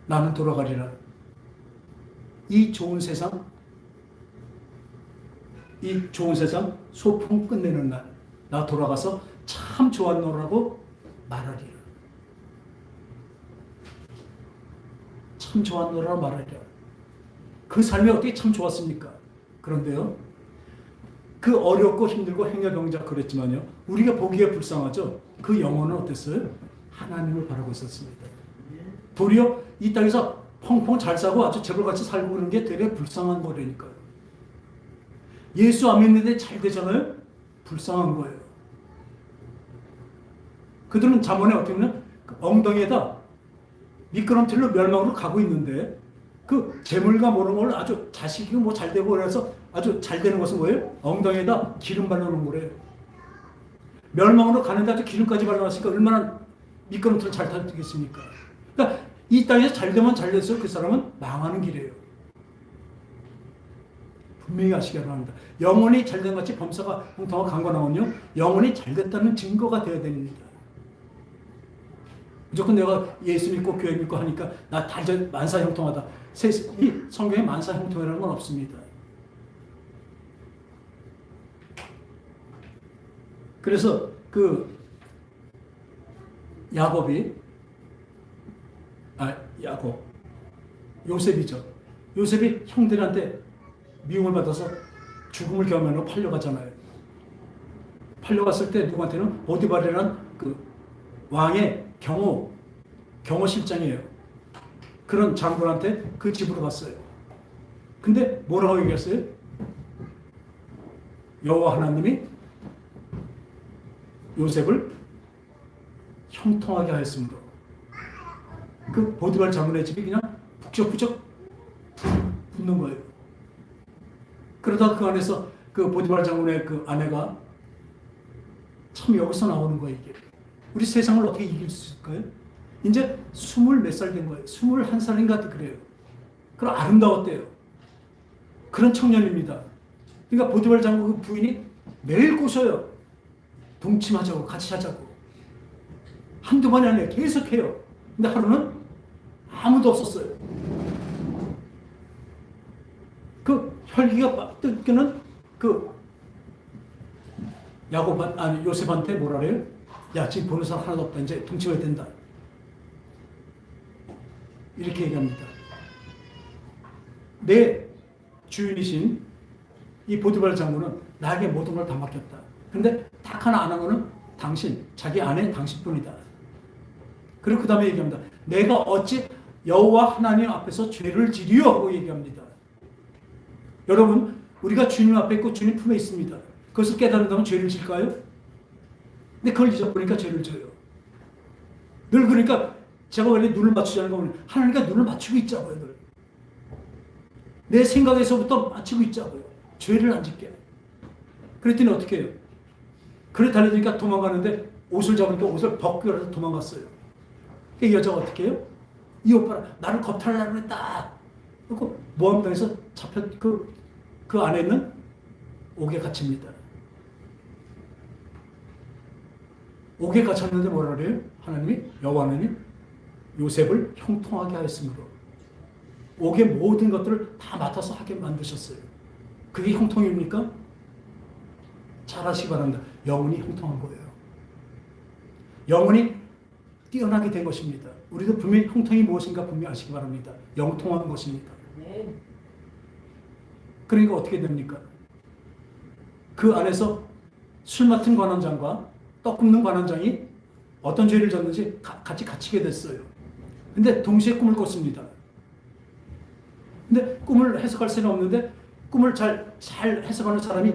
나는 돌아가리라. 이 좋은 세상 소풍 끝내는 날 나 돌아가서 참 좋았노라고 말하리라. 참 좋았노라고 말하리라. 그 삶이 어떻게 참 좋았습니까? 그런데요, 그 어렵고 힘들고 행여병자 그랬지만요, 우리가 보기에 불쌍하죠. 그 영혼은 어땠어요? 하나님을 바라고 있었습니다. 도리어 이 땅에서 펑펑 잘 사고 아주 재벌같이 살고 그러는 게 되게 불쌍한 거라니까요. 예수 안 믿는데 잘 되잖아요? 불쌍한 거예요. 그들은 잠언에 어떻게 보면 엉덩이에다 미끄럼틀로 멸망으로 가고 있는데 그 재물과 모르는 걸 아주 자식이 뭐 잘 되고 그래서 아주 잘 되는 것은 뭐예요? 엉덩이에다 기름 발라놓은 거래요. 멸망으로 가는데 아주 기름까지 발라놨으니까 얼마나 미끄럼틀을 잘 타겠습니까? 그러니까 이 땅에서 잘 되면 잘 돼서 그 사람은 망하는 길이에요. 분명히 아시기 바랍니다. 영혼이 잘된 같이 범사가 형통하고 강건하면요, 영혼이 잘됐다는 증거가 되어야 됩니다. 무조건 내가 예수 믿고 교회 믿고 하니까 나 다 만사 형통하다. 이 성경에 만사 형통이라는 건 없습니다. 그래서 그 야곱 요셉이죠. 요셉이 형들한테 미움을 받아서 죽음을 경험하고 팔려갔잖아요. 팔려갔을 때 누구한테는 보디발이라는 그 왕의 경호 실장이에요. 그런 장군한테 그 집으로 갔어요. 근데 뭐라고 얘기했어요? 여호와 하나님이 요셉을 형통하게 하였으므로. 그 보디발 장군의 집이 그냥 북적북적 붙는 거예요. 그러다 그 안에서 그 보디발 장군의 그 아내가 참 여기서 나오는 거예요, 이게. 우리 세상을 어떻게 이길 수 있을까요? 이제 20몇 살 된 거예요. 21살인가 그래요. 그럼 아름다웠대요. 그런 청년입니다. 그러니까 보디발 장군 그 부인이 매일 꼬셔요. 동침하자고, 같이 하자고. 한두 번이 아니라 계속해요. 근데 하루는 아무도 없었어요. 그 혈기가 뜯기는 그 요셉한테 뭐라 그래요? 야, 지금 보는 사람 하나도 없다. 이제 동침해야 된다. 이렇게 얘기합니다. 내 주인이신 이 보디발 장군은 나에게 모든 걸 다 맡겼다. 근데 딱 하나 안 한 거는 당신, 자기 아내 당신뿐이다. 그리고 그 다음에 얘기합니다. 내가 어찌 여호와 하나님 앞에서 죄를 지리요? 하고 얘기합니다. 여러분, 우리가 주님 앞에 있고 주님 품에 있습니다. 그것을 깨달은다면 죄를 질까요? 근데 그걸 잊어버리니까 죄를 져요. 늘 그러니까 제가 원래 눈을 맞추자는 거는 하나님과 눈을 맞추고 있자고요. 늘. 내 생각에서부터 맞추고 있자고요. 죄를 안 짓게. 그랬더니 어떻게 해요? 그래 달려드니까 도망가는데 옷을 잡으니까 옷을 벗겨서 도망갔어요. 그 여자가 어떻게 해요? 이 오빠가 나를 겁탈하려고 했다. 그리고 모함당해서 잡혀 그 안에 있는 옥에 갇힙니다. 옥에 갇혔는데 뭐라 그래요? 하나님이 여호와 하나님 요셉을 형통하게 하였으므로 옥의 모든 것들을 다 맡아서 하게 만드셨어요. 그게 형통입니까? 잘 아시기 바랍니다. 영혼이 형통한 거예요. 영혼이 뛰어나게 된 것입니다. 우리도 분명히 형통이 무엇인가 분명히 아시기 바랍니다. 영통한 것입니다. 그러니까 어떻게 됩니까? 그 안에서 술 맡은 관원장과 떡 굽는 관원장이 어떤 죄를 졌는지 같이 갇히게 됐어요. 근데 동시에 꿈을 꿨습니다. 근데 꿈을 해석할 수는 없는데 꿈을 잘 해석하는 사람이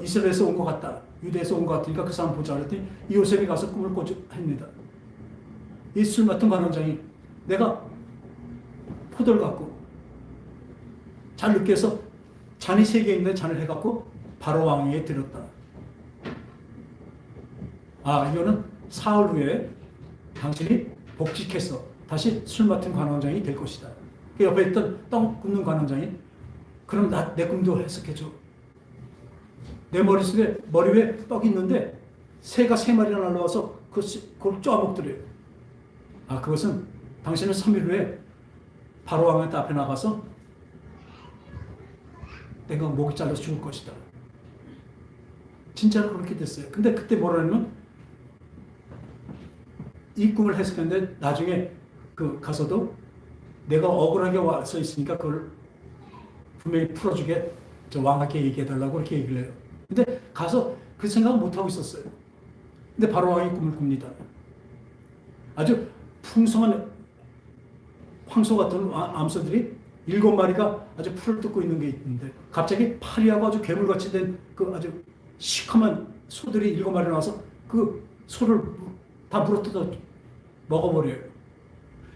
이스라엘에서 온 것 같다. 유대에서 온 것 같으니까 그 사람 보자 그랬더니 이 요셉이 가서 꿈을 합니다. 이 술 맡은 관원장이 내가 포도를 갖고 잘 느껴서 잔이 3개 있는데 잔을 해갖고 바로 왕에게 드렸다. 아, 이거는 사흘 후에 당신이 복직해서 다시 술 맡은 관원장이 될 것이다. 그 옆에 있던 떡 굽는 관원장이 그럼 내 꿈도 해석해줘. 내 머리 위에 떡이 있는데 새가 3마리나 날라와서 그걸 쪼아먹더래요. 아, 그것은 당신은 3일 후에 바로 왕한테 앞에 나가서 내가 목이 잘려서 죽을 것이다. 진짜로 그렇게 됐어요. 근데 그때 뭐라냐면 이 꿈을 해석했는데 나중에 가서도 내가 억울하게 와서 있으니까 그걸 분명히 풀어주게 왕에게 얘기해달라고 그렇게 얘기를 해요. 근데 가서 그 생각을 못하고 있었어요. 근데 바로 왕이 꿈을 꿉니다. 아주 풍성한 황소 같은 암소들이 7마리가 아주 풀을 뜯고 있는 게 있는데 갑자기 파리하고 아주 괴물같이 된 그 아주 시커먼 소들이 7마리 나와서 그 소를 다 물어뜯어 먹어버려요.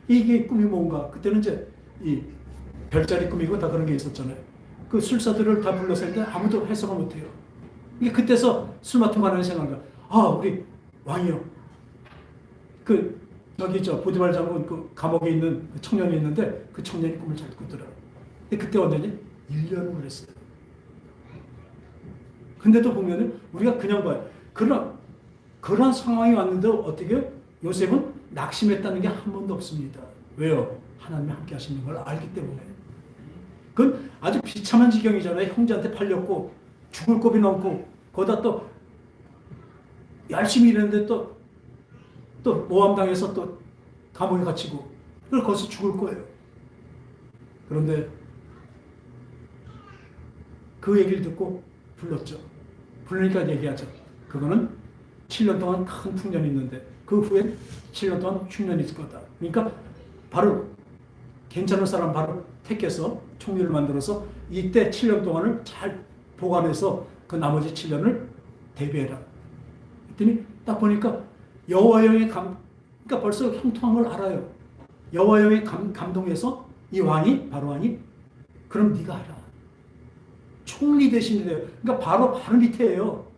이게 꿈이 뭔가? 그때는 이제 이 별자리 꿈이고 다 그런 게 있었잖아요. 그 술사들을 다 불러서 했는데 아무도 해석을 못해요. 이게 그때서 술 맡은 관원이 생각나. 아, 우리 왕이요. 보디발 장군 그 감옥에 있는 그 청년이 있는데 그 청년이 꿈을 잘 꾸더라. 근데 그때 언제니? 1년을 그랬어요. 근데도 보면은 우리가 그냥 봐요. 그런 상황이 왔는데 어떻게 요셉은 낙심했다는 게 한 번도 없습니다. 왜요? 하나님이 함께 하시는 걸 알기 때문에. 그건 아주 비참한 지경이잖아요. 형제한테 팔렸고 죽을 겁이 넘고 거기다 또 열심히 일했는데 또 모함당해서 또 감옥에 갇히고 그걸 거기서 죽을 거예요. 그런데 그 얘기를 듣고 불렀죠. 부르니까 얘기하죠. 그거는 7년 동안 큰 풍년이 있는데 그 후에 7년 동안 흉년이 있을 거다. 그러니까 바로 괜찮은 사람 바로 택해서 총리를 만들어서 이때 7년 동안을 잘 보관해서 그 나머지 7년을 대비해라. 그랬더니 딱 보니까 여호와의 그러니까 벌써 형통한 걸 알아요. 여호와의 감동해서 이 왕이 바로 왕이 그럼 네가 하라. 총리 대신이래요. 그러니까 바로 밑에예요.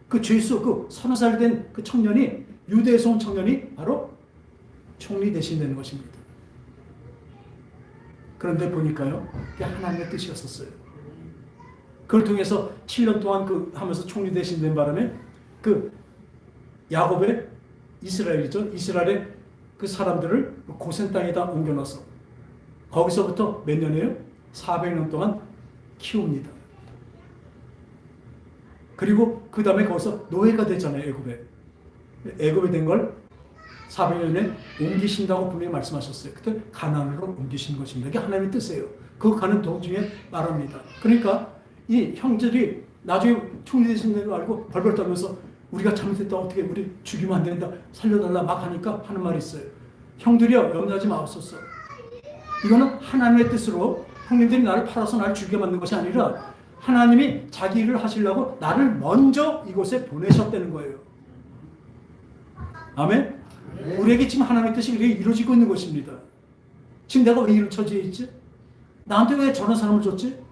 그 죄수 그 30살 된 그 청년이 유대에서 온 청년이 바로 총리 대신 되는 것입니다. 그런데 보니까요, 그게 하나님의 뜻이었었어요. 그걸 통해서 7년 동안 그 하면서 총리 대신 된 바람에 그 야곱의 이스라엘이죠. 이스라엘의 그 사람들을 고센 땅에다 옮겨놔서 거기서부터 몇 년이에요? 400년 동안 키웁니다. 그리고 그 다음에 거기서 노예가 되잖아요. 애굽에 된 걸 400년에 옮기신다고 분명히 말씀하셨어요. 그때 가나안으로 옮기신 것입니다. 이게 하나님의 뜻이에요. 그 가는 도중에 말합니다. 그러니까 이 형제들이 나중에 총리 되신 줄 알고 벌벌 떨면서 우리가 잘못했다, 어떻게 우리 죽이면 안 된다, 살려달라 막 하니까 하는 말이 있어요. 형들이여 염려하지 마옵소서. 이거는 하나님의 뜻으로 형님들이 나를 팔아서 나를 죽게 만든 것이 아니라 하나님이 자기 일을 하시려고 나를 먼저 이곳에 보내셨다는 거예요. 아멘? 우리에게 지금 하나님의 뜻이 이렇게 이루어지고 있는 것입니다. 지금 내가 왜 이런 처지에 있지? 나한테 왜 저런 사람을 줬지?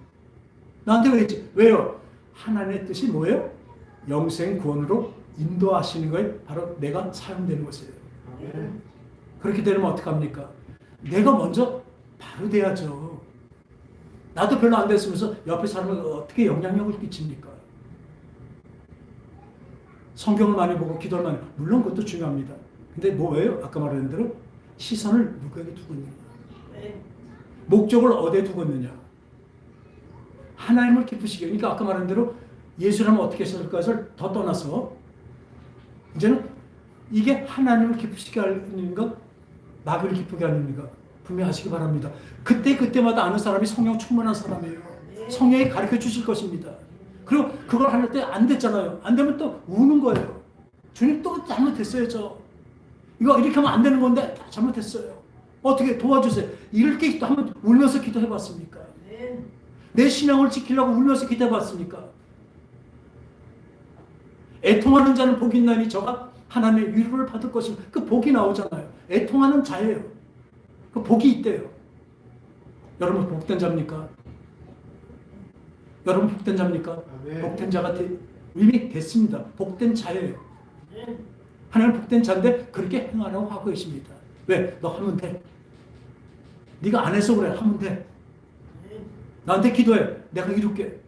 나한테 왜 있지? 왜요? 하나님의 뜻이 뭐예요? 영생 구원으로 인도하시는 거에 바로 내가 사용되는 것이에요. 그렇게 되면 어떡합니까? 내가 먼저 바로 돼야죠. 나도 별로 안 됐으면서 옆에 사람을 어떻게 영향력을 끼칩니까? 성경을 많이 보고 기도를 많이, 물론 그것도 중요합니다. 근데 뭐예요? 아까 말한 대로 시선을 누구에게 두고 있느냐, 목적을 어디에 두고 있느냐, 하나님을 기쁘시게. 그러니까 아까 말한 대로 예수라면 어떻게 했을까를 더 떠나서 이제는 이게 하나님을 기쁘시게 하는가 마귀를 기쁘게 하는가 분명히 하시기 바랍니다. 그때마다 아는 사람이 성령 충만한 사람이에요. 성령이 가르쳐 주실 것입니다. 그리고 그걸 할 때 안 됐잖아요. 안 되면 또 우는 거예요. 주님 또 잘못했어요. 이거 이렇게 하면 안 되는 건데 잘못했어요. 어떻게 도와주세요. 이렇게 한번 울면서 기도해봤습니까? 내 신앙을 지키려고 울면서 기도해봤습니까? 애통하는 자는 복이 있나니 저가 하나님의 위로를 받을 것입니다. 그 복이 나오잖아요. 애통하는 자예요. 그 복이 있대요. 여러분 복된 자입니까? 여러분 복된 자입니까? 아멘. 복된 자가 이미 됐습니다. 복된 자예요. 하나님 복된 자인데 그렇게 행하라고 하고 계십니다. 왜? 너 하면 돼. 네가 안 해서 그래. 하면 돼. 나한테 기도해. 내가 이룰게.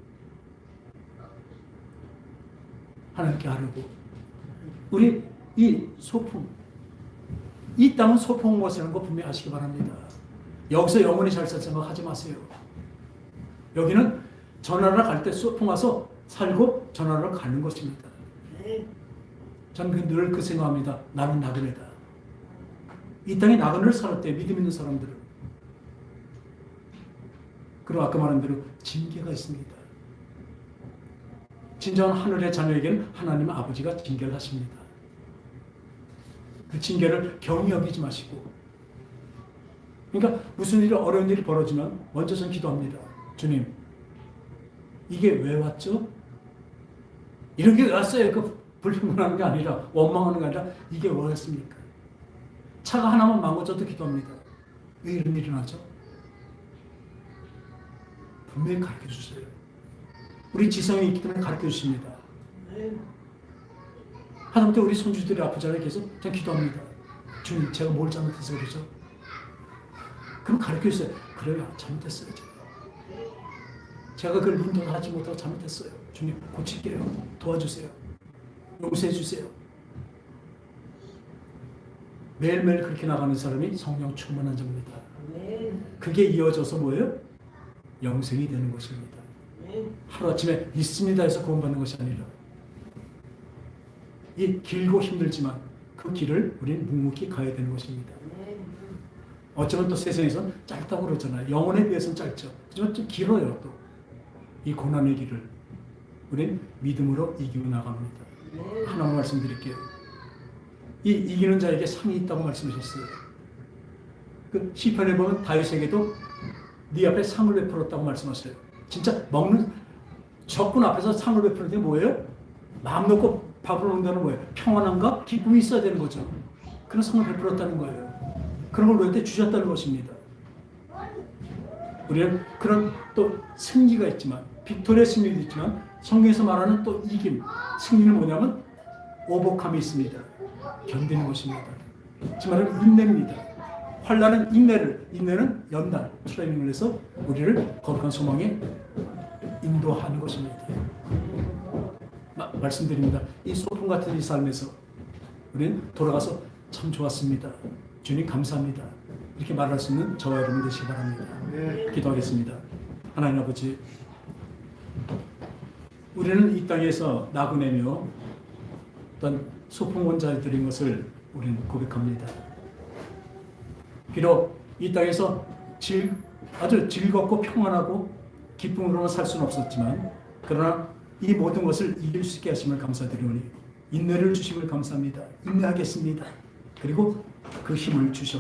하나님께 하려고. 우리 이 소풍, 이 땅은 소풍 것이라는 거 분명히 아시기 바랍니다. 여기서 영원히 잘 살 생각 하지 마세요. 여기는 전하러 갈 때 소풍 와서 살고 전하러 가는 것입니다. 저는 늘 그 생각합니다. 나는 나그네다. 이 땅에 나그네를 살았대. 믿음 있는 사람들은. 그리고 아까 말한 대로 징계가 있습니다. 진정한 하늘의 자녀에게는 하나님 아버지가 징계를 하십니다. 그 징계를 경히 여기지 마시고, 그러니까 무슨 일이 어려운 일이 벌어지면 먼저 전 기도합니다. 주님, 이게 왜 왔죠? 이런 게 왔어요. 그 불평하는 게 아니라 원망하는 게 아니라 이게 왜 왔습니까? 차가 하나만 망가져도 기도합니다. 왜 이런 일이 나죠? 분명히 가르쳐 주세요. 우리 지성이 있기 때문에 가르쳐 주십니다. 하다못해 우리 손주들이 아프잖아요. 계속 전 기도합니다. 주님, 제가 뭘 잘못해서 그러죠? 그럼 가르쳐 주세요. 그래요, 잘못했어요. 제가 그걸 인도하지 못하고 잘못했어요. 주님, 고칠게요. 도와주세요. 용서해 주세요. 매일매일 그렇게 나가는 사람이 성령 충만한 자입니다. 그게 이어져서 뭐예요? 영생이 되는 것입니다. 하루아침에 있습니다 해서 구원받는 것이 아니라 이 길고 힘들지만 그 길을 우리는 묵묵히 가야 되는 것입니다. 어쩌면 또 세상에서 짧다고 그러잖아요. 영혼에 비해서는 짧죠. 하지만 좀 길어요. 또 이 고난의 길을 우리는 믿음으로 이기고 나갑니다. 하나만 말씀드릴게요. 이 이기는 자에게 상이 있다고 말씀하셨어요. 그 시편에 보면 다윗에게도 네 앞에 상을 베풀었다고 말씀하셨어요. 진짜 먹는 적군 앞에서 상을 베푸는 게 뭐예요? 마음 놓고 밥을 먹는다는 거예요. 평안함과 기쁨이 있어야 되는 거죠. 그런 상을 베풀었다는 거예요. 그런 걸 너한테 주셨다는 것입니다. 우리는 그런 또 승리가 있지만, 빅토리의 승리도 있지만, 성경에서 말하는 또 이김, 승리는 뭐냐면 오복함이 있습니다. 견디는 것입니다. 하지만 인내입니다. 환난은 인내는 연단, 트레이닝을 해서 우리를 거룩한 소망에 인도하는 것입니다. 말씀드립니다. 이 소품 같은 이 삶에서 우리는 돌아가서 참 좋았습니다. 주님 감사합니다. 이렇게 말할 수 있는 저와 여러분 되시기 바랍니다. 기도하겠습니다. 하나님 아버지, 우리는 이 땅에서 나그네며 어떤 소풍원자들인 것을 우리는 고백합니다. 비록 이 땅에서 아주 즐겁고 평안하고 기쁨으로만 살 수는 없었지만, 그러나 이 모든 것을 이길 수 있게 하심을 감사드리오니 인내를 주심을 감사합니다. 인내하겠습니다. 그리고 그 힘을 주셔